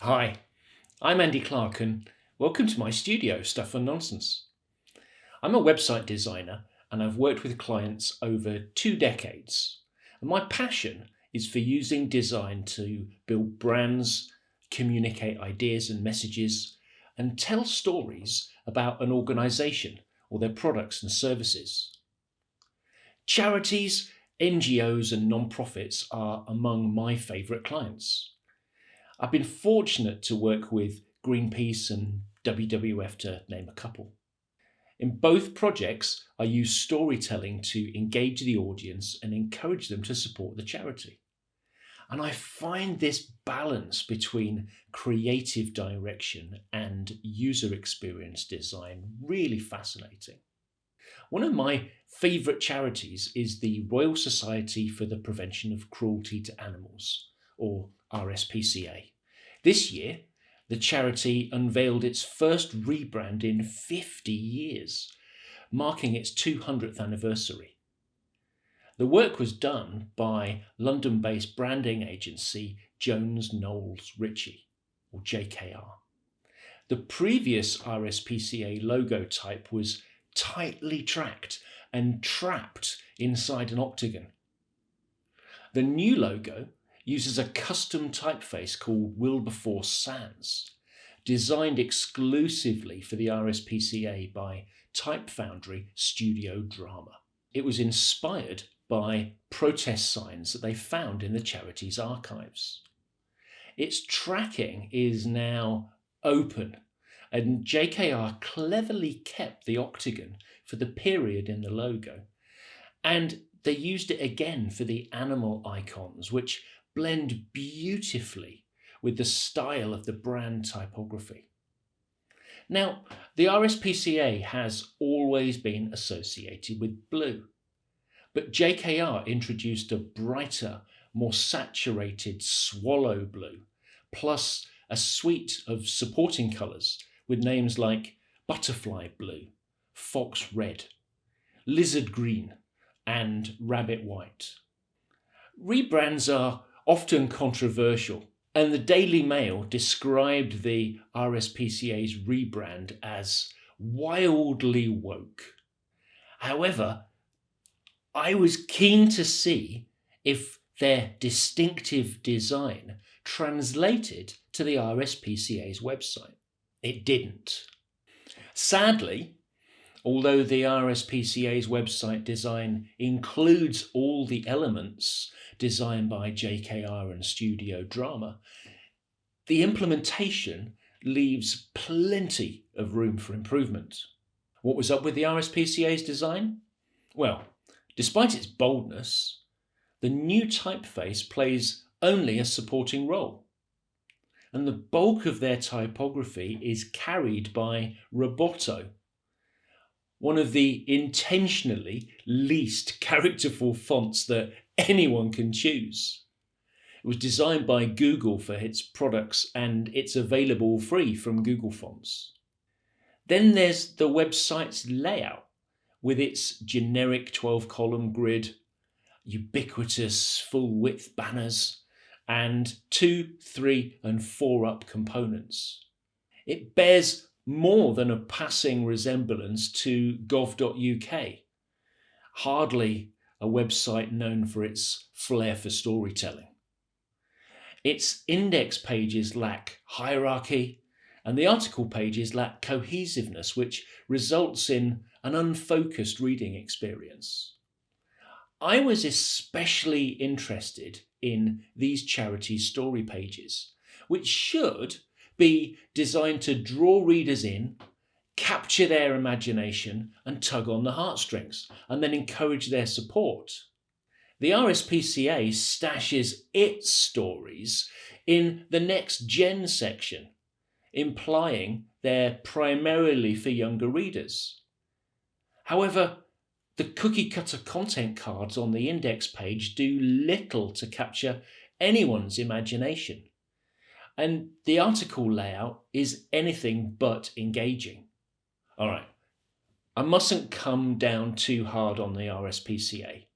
Hi, I'm Andy Clark and welcome to my studio, Stuff and Nonsense. I'm a website designer and I've worked with clients over 2 decades. And my passion is for using design to build brands, communicate ideas and messages, and tell stories about an organization or their products and services. Charities, NGOs and non-profits are among my favourite clients. I've been fortunate to work with Greenpeace and WWF, to name a couple. In both projects, I use storytelling to engage the audience and encourage them to support the charity. And I find this balance between creative direction and user experience design really fascinating. One of my favourite charities is the Royal Society for the Prevention of Cruelty to Animals, or RSPCA. This year, the charity unveiled its first rebrand in 50 years, marking its 200th anniversary. The work was done by London-based branding agency Jones, Knowles, Ritchie, or JKR. The previous RSPCA logo type was tightly tracked and trapped inside an octagon. The new logo uses a custom typeface called Wilberforce Sans, designed exclusively for the RSPCA by Type Foundry Studio Drama. It was inspired by protest signs that they found in the charity's archives. Its tracking is now open, and JKR cleverly kept the octagon for the period in the logo, and they used it again for the animal icons, which blend beautifully with the style of the brand typography. Now, the RSPCA has always been associated with blue, but JKR introduced a brighter, more saturated swallow blue, plus a suite of supporting colours with names like butterfly blue, fox red, lizard green, and rabbit white. Rebrands are often controversial, and the Daily Mail described the RSPCA's rebrand as wildly woke. However, I was keen to see if their distinctive design translated to the RSPCA's website. It didn't. Sadly, although the RSPCA's website design includes all the elements designed by JKR and Studio Drama, the implementation leaves plenty of room for improvement. What was up with the RSPCA's design? Well, despite its boldness, the new typeface plays only a supporting role, and the bulk of their typography is carried by Roboto, one of the intentionally least characterful fonts that anyone can choose. It was designed by Google for its products and it's available free from Google Fonts. Then there's the website's layout with its generic 12-column grid, ubiquitous full-width banners, and 2, 3, and 4-up components. It bears more than a passing resemblance to gov.uk, hardly a website known for its flair for storytelling. Its index pages lack hierarchy, and the article pages lack cohesiveness, which results in an unfocused reading experience. I was especially interested in these charity story pages, which should be designed to draw readers in, capture their imagination and tug on the heartstrings, and then encourage their support. The RSPCA stashes its stories in the next gen section, implying they're primarily for younger readers. However, the cookie-cutter content cards on the index page do little to capture anyone's imagination, and the article layout is anything but engaging. All right, I mustn't come down too hard on the RSPCA.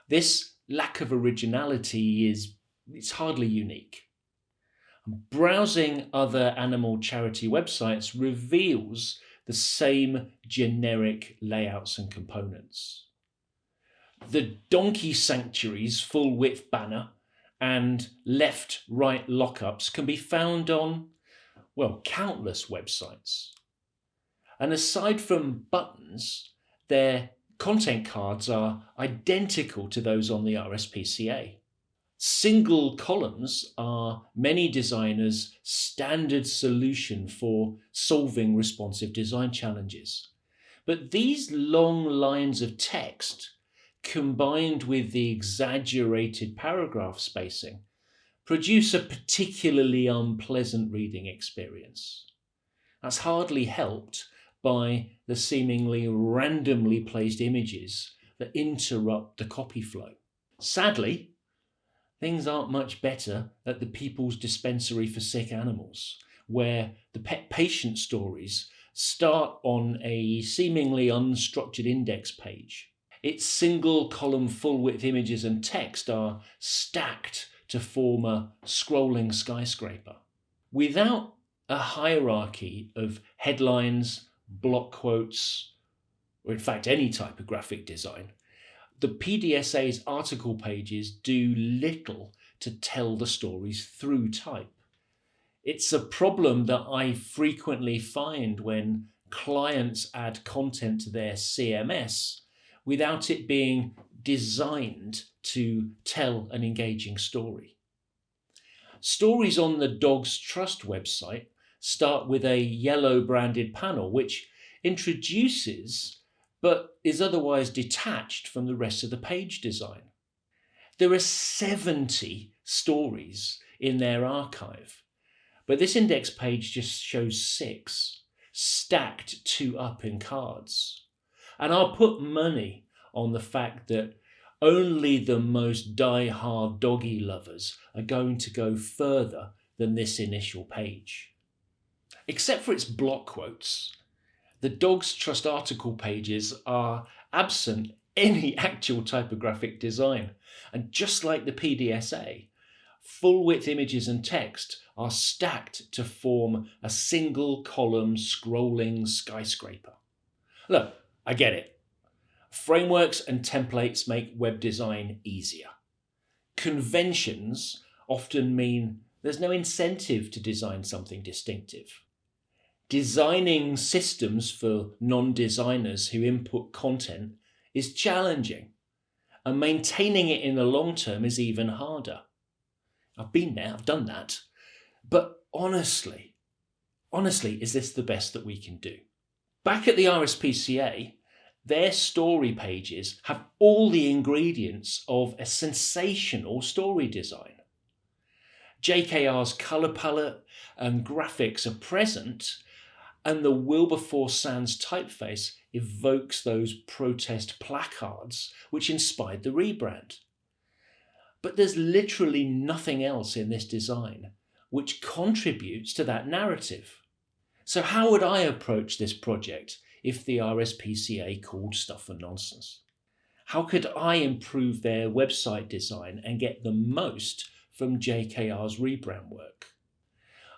This lack of originality it's hardly unique. Browsing other animal charity websites reveals the same generic layouts and components. The Donkey Sanctuary's full-width banner and left-right lockups can be found on, well, countless websites. And aside from buttons, their content cards are identical to those on the RSPCA. Single columns are many designers' standard solution for solving responsive design challenges. But these long lines of text, combined with the exaggerated paragraph spacing, produce a particularly unpleasant reading experience. That's hardly helped by the seemingly randomly placed images that interrupt the copy flow. Sadly, things aren't much better at the People's Dispensary for Sick Animals, where the pet patient stories start on a seemingly unstructured index page. Its single column full width images and text are stacked to form a scrolling skyscraper. Without a hierarchy of headlines, block quotes, or in fact any typographic design, the PDSA's article pages do little to tell the stories through type. It's a problem that I frequently find when clients add content to their CMS without it being designed to tell an engaging story. Stories on the Dogs Trust website start with a yellow branded panel which introduces but is otherwise detached from the rest of the page design. There are 70 stories in their archive, but this index page just shows 6, stacked 2 up in cards. And I'll put money on the fact that only the most die-hard doggy lovers are going to go further than this initial page. Except for its block quotes, the Dogs Trust article pages are absent any actual typographic design. And just like the PDSA, full-width images and text are stacked to form a single column scrolling skyscraper. Look, I get it. Frameworks and templates make web design easier. Conventions often mean there's no incentive to design something distinctive. Designing systems for non-designers who input content is challenging, and maintaining it in the long term is even harder. I've been there, I've done that. But honestly, is this the best that we can do? Back at the RSPCA, their story pages have all the ingredients of a sensational story design. JKR's colour palette and graphics are present, and the Wilberforce Sans typeface evokes those protest placards which inspired the rebrand. But there's literally nothing else in this design which contributes to that narrative. So how would I approach this project if the RSPCA called stuff and nonsense? How could I improve their website design and get the most from JKR's rebrand work?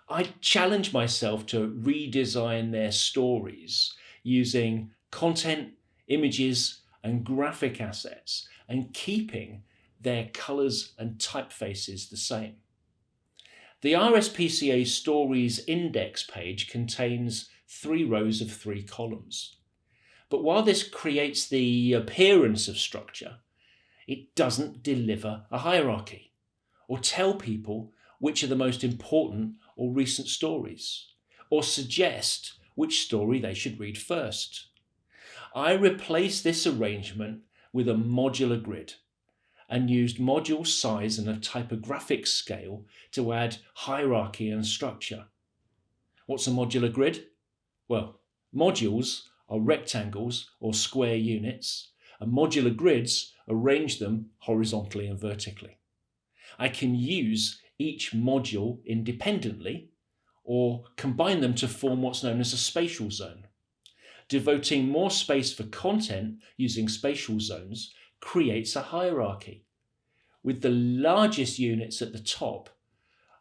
I challenge myself to redesign their stories using content, images, and graphic assets, and keeping their colours and typefaces the same. The RSPCA Stories index page contains 3 rows of 3 columns. But while this creates the appearance of structure, it doesn't deliver a hierarchy or tell people which are the most important or recent stories, or suggest which story they should read first. I replaced this arrangement with a modular grid and used module size and a typographic scale to add hierarchy and structure. What's a modular grid? Well, modules are rectangles or square units, and modular grids arrange them horizontally and vertically. I can use each module independently or combine them to form what's known as a spatial zone. Devoting more space for content using spatial zones creates a hierarchy, with the largest units at the top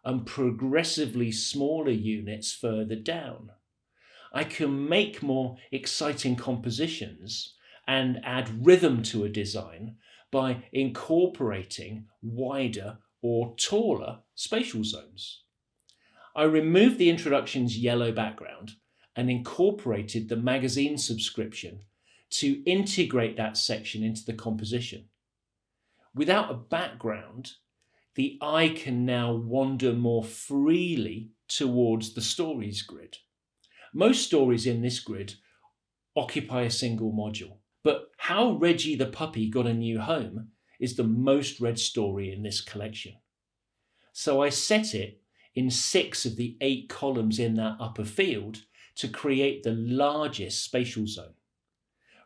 and progressively smaller units further down. I can make more exciting compositions and add rhythm to a design by incorporating wider or taller spatial zones. I removed the introduction's yellow background and incorporated the magazine subscription to integrate that section into the composition. Without a background, the eye can now wander more freely towards the stories grid. Most stories in this grid occupy a single module, but How Reggie the Puppy Got a New Home is the most read story in this collection. So I set it in 6 of the 8 columns in that upper field to create the largest spatial zone.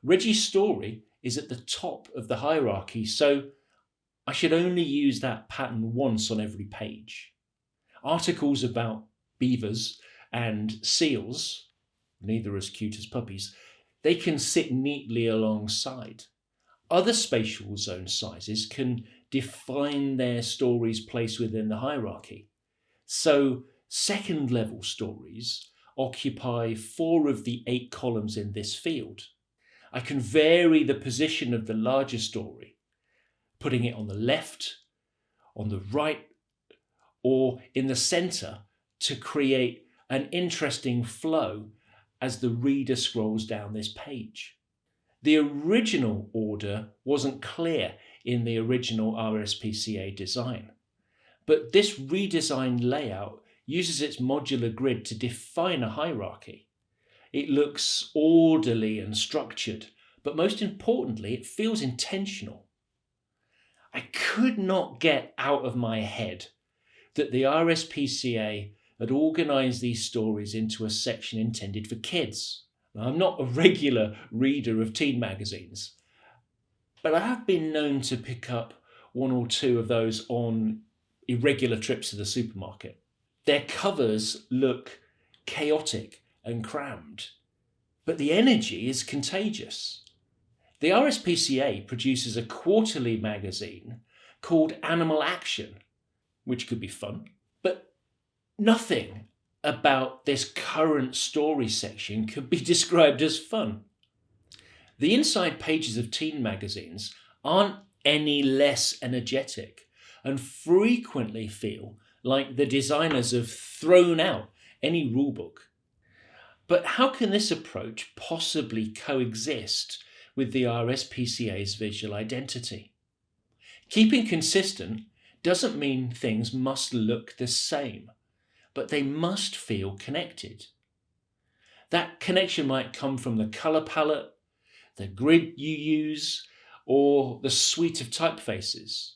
Reggie's story is at the top of the hierarchy, so I should only use that pattern once on every page. Articles about beavers and seals, neither as cute as puppies, they can sit neatly alongside. Other spatial zone sizes can define their story's place within the hierarchy. So second level stories occupy 4 of the 8 columns in this field. I can vary the position of the larger story, putting it on the left, on the right, or in the center to create an interesting flow as the reader scrolls down this page. The original order wasn't clear in the original RSPCA design, but this redesigned layout uses its modular grid to define a hierarchy. It looks orderly and structured, but most importantly, it feels intentional. I could not get out of my head that the RSPCA had organised these stories into a section intended for kids. Now, I'm not a regular reader of teen magazines, but I have been known to pick up 1 or 2 of those on irregular trips to the supermarket. Their covers look chaotic and crammed, but the energy is contagious. The RSPCA produces a quarterly magazine called Animal Action, which could be fun, but nothing about this current story section could be described as fun. The inside pages of teen magazines aren't any less energetic and frequently feel like the designers have thrown out any rulebook. But how can this approach possibly coexist with the RSPCA's visual identity? Keeping consistent doesn't mean things must look the same, but they must feel connected. That connection might come from the colour palette, the grid you use, or the suite of typefaces.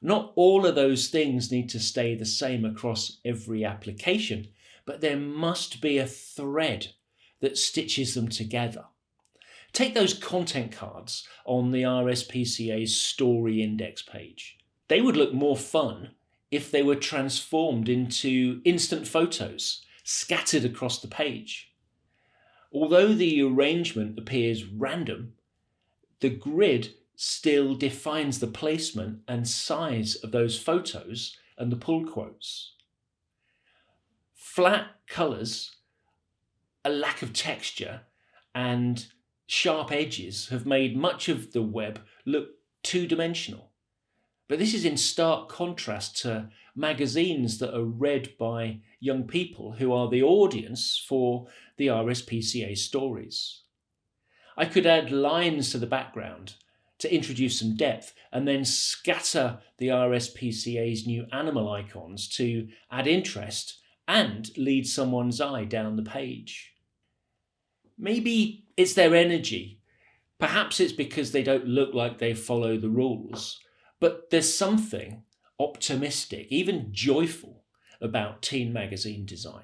Not all of those things need to stay the same across every application, but there must be a thread that stitches them together. Take those content cards on the RSPCA's story index page. They would look more fun if they were transformed into instant photos scattered across the page. Although the arrangement appears random, the grid still defines the placement and size of those photos and the pull quotes. Flat colours, a lack of texture, and sharp edges have made much of the web look two-dimensional. But this is in stark contrast to magazines that are read by young people who are the audience for the RSPCA stories. I could add lines to the background to introduce some depth and then scatter the RSPCA's new animal icons to add interest and lead someone's eye down the page. Maybe it's their energy. Perhaps it's because they don't look like they follow the rules. But there's something optimistic, even joyful, about teen magazine design.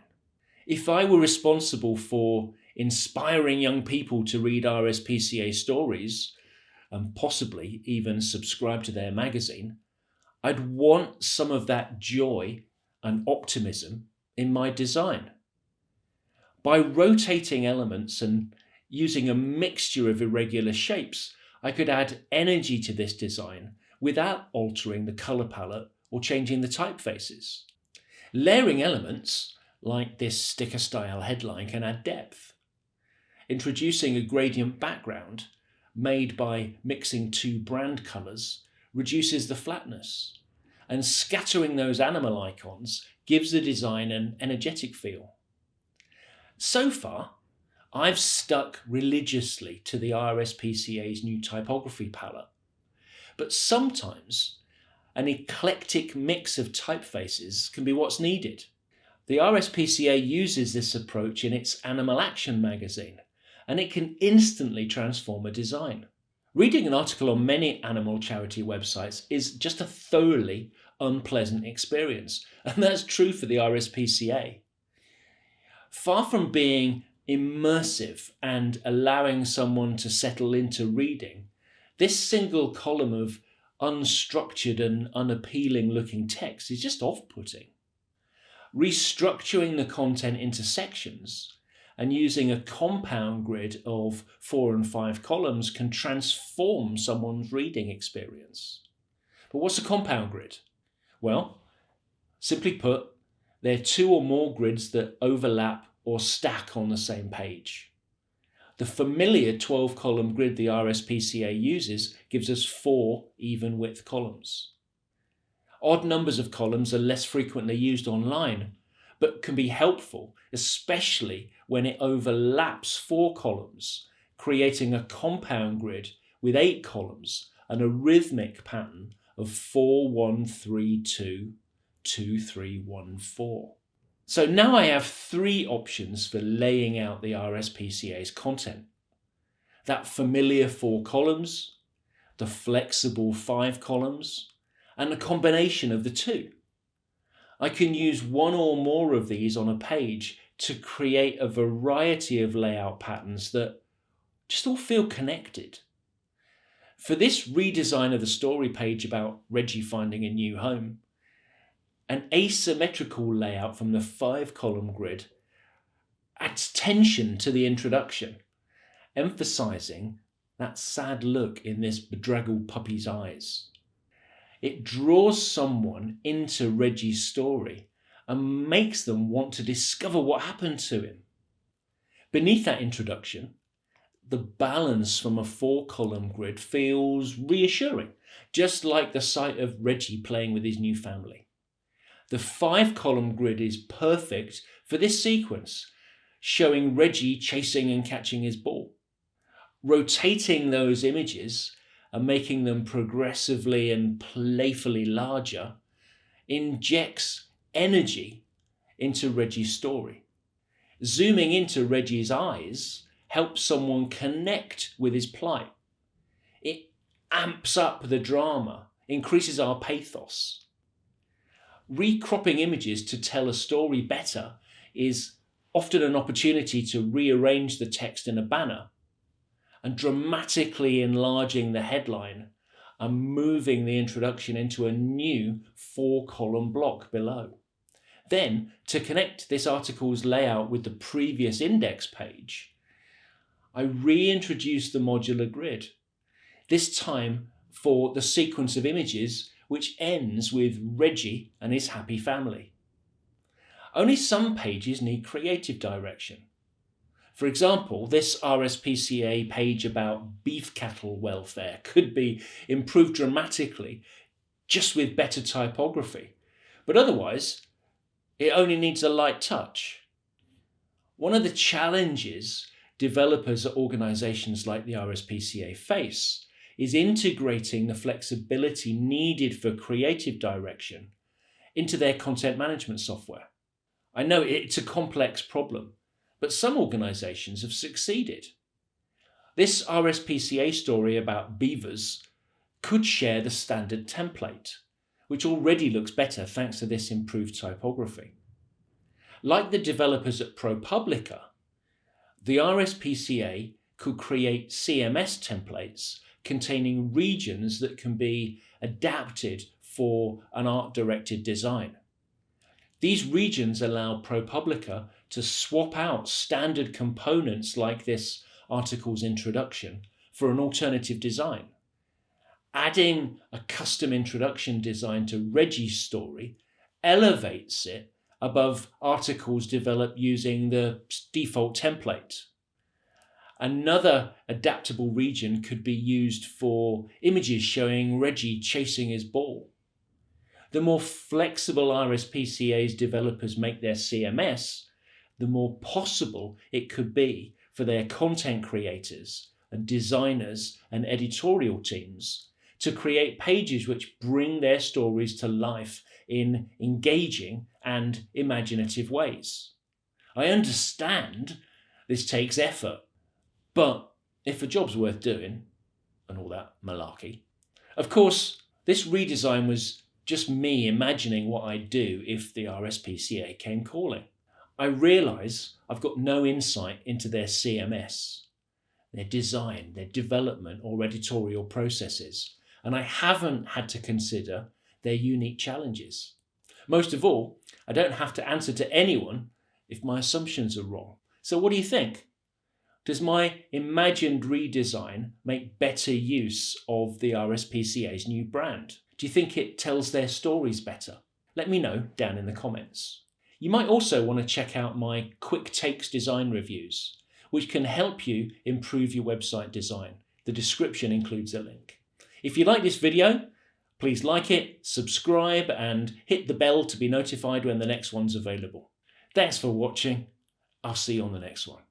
If I were responsible for inspiring young people to read RSPCA stories, and possibly even subscribe to their magazine, I'd want some of that joy and optimism in my design. By rotating elements and using a mixture of irregular shapes, I could add energy to this design without altering the colour palette or changing the typefaces. Layering elements, like this sticker-style headline, can add depth. Introducing a gradient background made by mixing two brand colours reduces the flatness, and scattering those animal icons gives the design an energetic feel. So far, I've stuck religiously to the RSPCA's new typography palette, but sometimes an eclectic mix of typefaces can be what's needed. The RSPCA uses this approach in its Animal Action magazine, and it can instantly transform a design. Reading an article on many animal charity websites is just a thoroughly unpleasant experience, and that's true for the RSPCA. Far from being immersive and allowing someone to settle into reading, this single column of unstructured and unappealing looking text is just off-putting. Restructuring the content into sections and using a compound grid of 4 and 5 columns can transform someone's reading experience. But what's a compound grid? Well, simply put, they're 2 or more grids that overlap or stack on the same page. The familiar 12-column grid the RSPCA uses gives us 4 even width columns. Odd numbers of columns are less frequently used online, but can be helpful, especially when it overlaps 4 columns, creating a compound grid with 8 columns and a rhythmic pattern of 4, 1, 3, 2, 2, 3, 1, 4. So now I have 3 options for laying out the RSPCA's content. That familiar 4 columns, the flexible 5 columns, and a combination of the 2. I can use one or more of these on a page to create a variety of layout patterns that just all feel connected. For this redesign of the story page about Reggie finding a new home, an asymmetrical layout from the 5-column grid adds tension to the introduction, emphasizing that sad look in this bedraggled puppy's eyes. It draws someone into Reggie's story and makes them want to discover what happened to him. Beneath that introduction, the balance from a 4-column grid feels reassuring, just like the sight of Reggie playing with his new family. The 5-column grid is perfect for this sequence, showing Reggie chasing and catching his ball. Rotating those images and making them progressively and playfully larger injects energy into Reggie's story. Zooming into Reggie's eyes helps someone connect with his plight. It amps up the drama, increases our pathos. Recropping images to tell a story better is often an opportunity to rearrange the text in a banner, and dramatically enlarging the headline and moving the introduction into a new 4-column block below. Then, to connect this article's layout with the previous index page, I reintroduce the modular grid, this time for the sequence of images which ends with Reggie and his happy family. Only some pages need creative direction. For example, this RSPCA page about beef cattle welfare could be improved dramatically just with better typography, but otherwise it only needs a light touch. One of the challenges developers at organizations like the RSPCA face is integrating the flexibility needed for creative direction into their content management software. I know it's a complex problem, but some organizations have succeeded. This RSPCA story about beavers could share the standard template, which already looks better thanks to this improved typography. Like the developers at ProPublica, the RSPCA could create CMS templates containing regions that can be adapted for an art-directed design. These regions allow ProPublica to swap out standard components like this article's introduction for an alternative design. Adding a custom introduction design to Reggie's story elevates it above articles developed using the default template. Another adaptable region could be used for images showing Reggie chasing his ball. The more flexible RSPCA's developers make their CMS, the more possible it could be for their content creators and designers and editorial teams to create pages which bring their stories to life in engaging and imaginative ways. I understand this takes effort, but if a job's worth doing, and all that malarkey, of course, this redesign was just me imagining what I'd do if the RSPCA came calling. I realise I've got no insight into their CMS, their design, their development or editorial processes, and I haven't had to consider their unique challenges. Most of all, I don't have to answer to anyone if my assumptions are wrong. So what do you think? Does my imagined redesign make better use of the RSPCA's new brand? Do you think it tells their stories better? Let me know down in the comments. You might also want to check out my quick takes design reviews, which can help you improve your website design. The description includes a link. If you like this video, please like it, subscribe, and hit the bell to be notified when the next one's available. Thanks for watching. I'll see you on the next one.